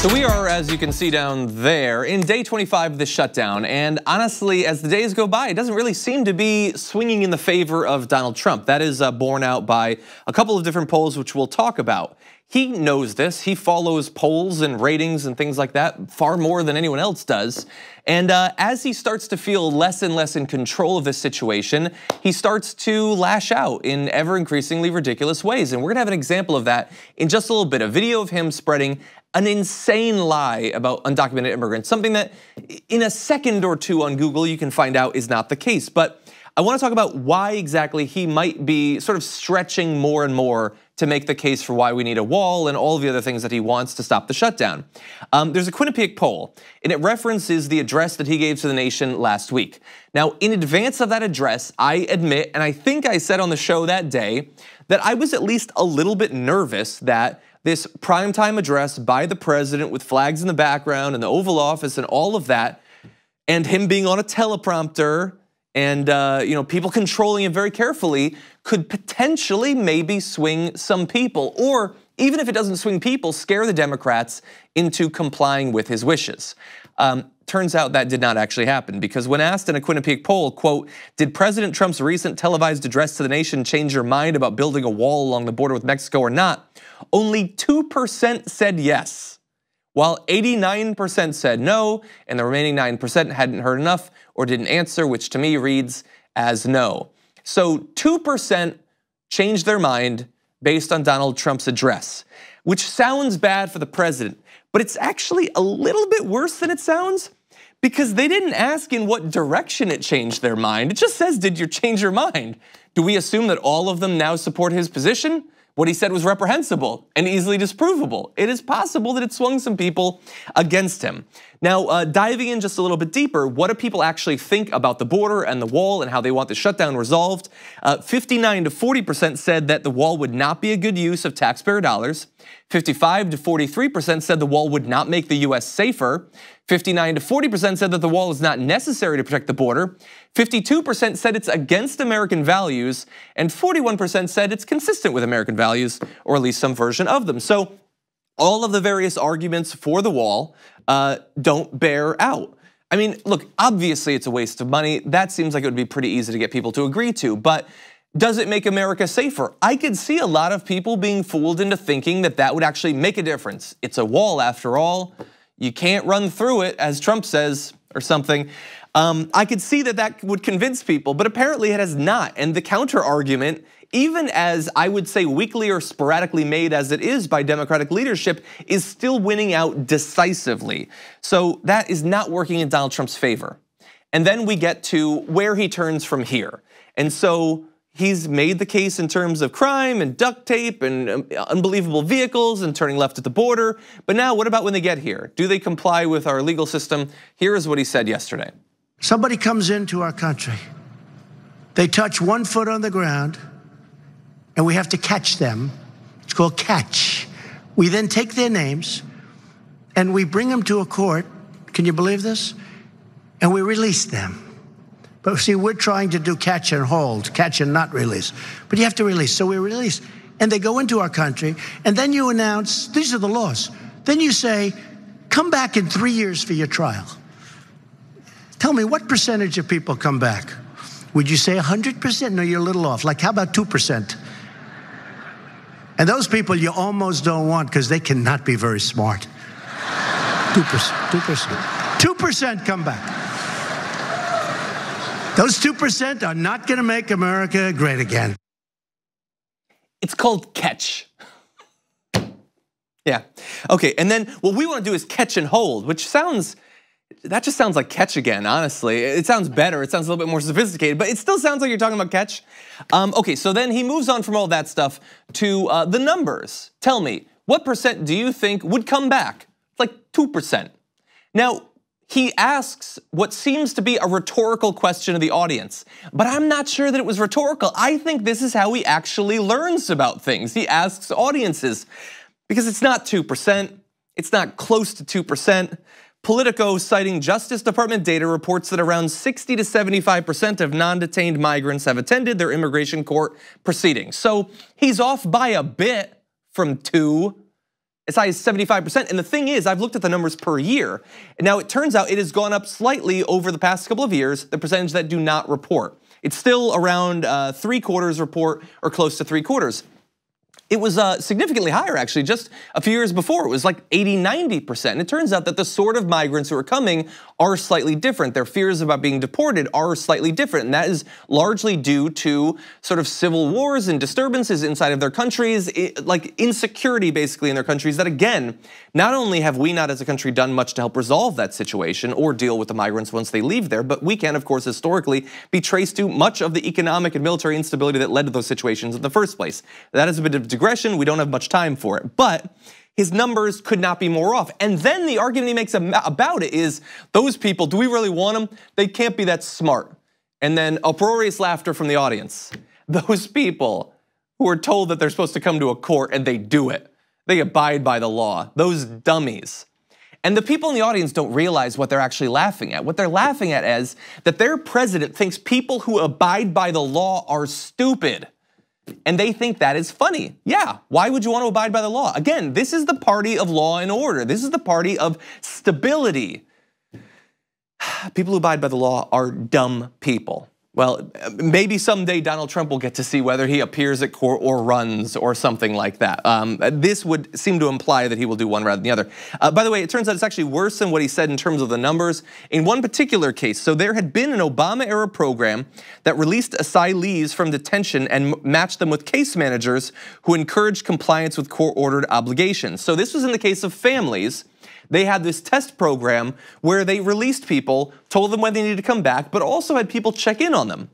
So we are, as you can see down there, in day 25 of the shutdown. And honestly, as the days go by, it doesn't really seem to be swinging in the favor of Donald Trump. That is borne out by a couple of different polls, which we'll talk about. He knows this. He follows polls and ratings and things like that far more than anyone else does. And as he starts to feel less and less in control of this situation, he starts to lash out in ever increasingly ridiculous ways. And we're gonna have an example of that in just a little bit. A video of him spreading an insane lie about undocumented immigrants, something that in a second or two on Google you can find out is not the case. But I want to talk about why exactly he might be sort of stretching more and more to make the case for why we need a wall and all of the other things that he wants to stop the shutdown. There's a Quinnipiac poll, and it references the address that he gave to the nation last week. Now, in advance of that address, I admit, and I think I said on the show that day, that I was at least a little bit nervous that this primetime address by the president with flags in the background and the Oval Office and all of that, and him being on a teleprompter and people controlling it very carefully could potentially maybe swing some people, or even if it doesn't swing people, scare the Democrats into complying with his wishes. Turns out that did not actually happen, because when asked in a Quinnipiac poll, quote, did President Trump's recent televised address to the nation change your mind about building a wall along the border with Mexico or not, only 2% said yes, while 89% said no, and the remaining 9% hadn't heard enough or didn't answer, which to me reads as no. So 2% changed their mind based on Donald Trump's address, which sounds bad for the president, but it's actually a little bit worse than it sounds, because they didn't ask in what direction it changed their mind. It just says, did you change your mind? Do we assume that all of them now support his position? What he said was reprehensible and easily disprovable. It is possible that it swung some people against him. Now, diving in just a little bit deeper, what do people actually think about the border and the wall and how they want the shutdown resolved? 59 to 40% said that the wall would not be a good use of taxpayer dollars. 55 to 43% said the wall would not make the US safer. 59 to 40% said that the wall is not necessary to protect the border. 52% said it's against American values, and 41% said it's consistent with American values, or at least some version of them. So all of the various arguments for the wall don't bear out. I mean, look, obviously it's a waste of money. That seems like it would be pretty easy to get people to agree to, but does it make America safer? I could see a lot of people being fooled into thinking that that would actually make a difference. It's a wall after all. You can't run through it, as Trump says, or something. I could see that that would convince people, but apparently it has not. And the counter argument, even as I would say weakly or sporadically made as it is by Democratic leadership, is still winning out decisively. So that is not working in Donald Trump's favor. And then we get to where he turns from here. And so he's made the case in terms of crime and duct tape and unbelievable vehicles and turning left at the border. But now what about when they get here? Do they comply with our legal system? Here is what he said yesterday. Somebody comes into our country. They touch 1 foot on the ground, and we have to catch them. It's called catch. We then take their names, and we bring them to a court. Can you believe this? And we release them. But see, we're trying to do catch and hold, catch and not release. But you have to release, so we release. And they go into our country, and then you announce, these are the laws. Then you say, come back in 3 years for your trial. Tell me, what percentage of people come back? Would you say 100%? No, you're a little off. Like, how about 2%? And those people you almost don't want because they cannot be very smart. 2%, 2%. 2% come back. Those 2% are not going to make America great again. It's called catch. Yeah. Okay, and then what we want to do is catch and hold, which that just sounds like catch again, honestly. It sounds better, it sounds a little bit more sophisticated, but it still sounds like you're talking about catch. Okay, so then he moves on from all that stuff to the numbers. Tell me, what percent do you think would come back? Like 2%. Now, he asks what seems to be a rhetorical question of the audience, but I'm not sure that it was rhetorical. I think this is how he actually learns about things. He asks audiences, because it's not 2%, it's not close to 2%. Politico, citing Justice Department data, reports that around 60 to 75% of non-detained migrants have attended their immigration court proceedings. So he's off by a bit from 2 as high as 75%. And the thing is, I've looked at the numbers per year. And now it turns out it has gone up slightly over the past couple of years, the percentage that do not report. It's still around 3/4 report or close to 3/4. It was significantly higher actually just a few years before. It was like 80–90%. And it turns out that the sort of migrants who are coming are slightly different. Their fears about being deported are slightly different. And that is largely due to sort of civil wars and disturbances inside of their countries, like insecurity basically in their countries that, again, not only have we not as a country done much to help resolve that situation or deal with the migrants once they leave there, but we can, of course, historically be traced to much of the economic and military instability that led to those situations in the first place. That is a bit of digression. We don't have much time for it, but his numbers could not be more off. And then the argument he makes about it is, those people, do we really want them? They can't be that smart. And then uproarious laughter from the audience. Those people who are told that they're supposed to come to a court and they do it. They abide by the law. Those dummies. And the people in the audience don't realize what they're actually laughing at. What they're laughing at is that their president thinks people who abide by the law are stupid. And they think that is funny. Yeah, why would you want to abide by the law? Again, this is the party of law and order. This is the party of stability. People who abide by the law are dumb people. Well, maybe someday Donald Trump will get to see whether he appears at court or runs or something like that. This would seem to imply that he will do one rather than the other. By the way, it turns out it's actually worse than what he said in terms of the numbers. In one particular case, so there had been an Obama-era program that released asylees from detention and matched them with case managers who encouraged compliance with court-ordered obligations. So this was in the case of families. They had this test program where they released people, told them when they needed to come back, but also had people check in on them.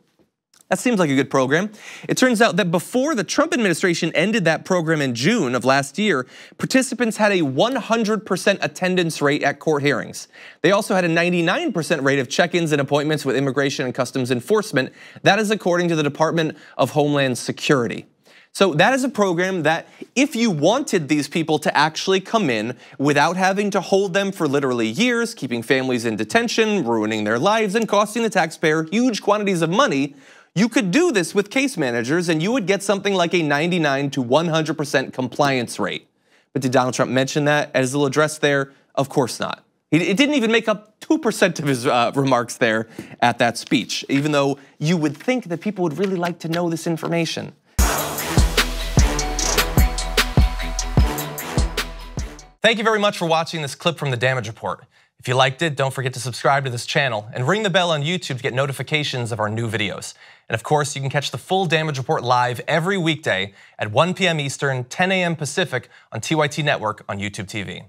That seems like a good program. It turns out that before the Trump administration ended that program in June of last year, participants had a 100% attendance rate at court hearings. They also had a 99% rate of check-ins and appointments with Immigration and Customs Enforcement. That is according to the Department of Homeland Security. So that is a program that if you wanted these people to actually come in without having to hold them for literally years, keeping families in detention, ruining their lives, and costing the taxpayer huge quantities of money, you could do this with case managers and you would get something like a 99 to 100% compliance rate. But did Donald Trump mention that as he'll address there? Of course not. It didn't even make up 2% of his remarks there at that speech, even though you would think that people would really like to know this information. Thank you very much for watching this clip from the Damage Report. If you liked it, don't forget to subscribe to this channel and ring the bell on YouTube to get notifications of our new videos. And of course, you can catch the full Damage Report live every weekday at 1 p.m. Eastern, 10 a.m. Pacific on TYT Network on YouTube TV.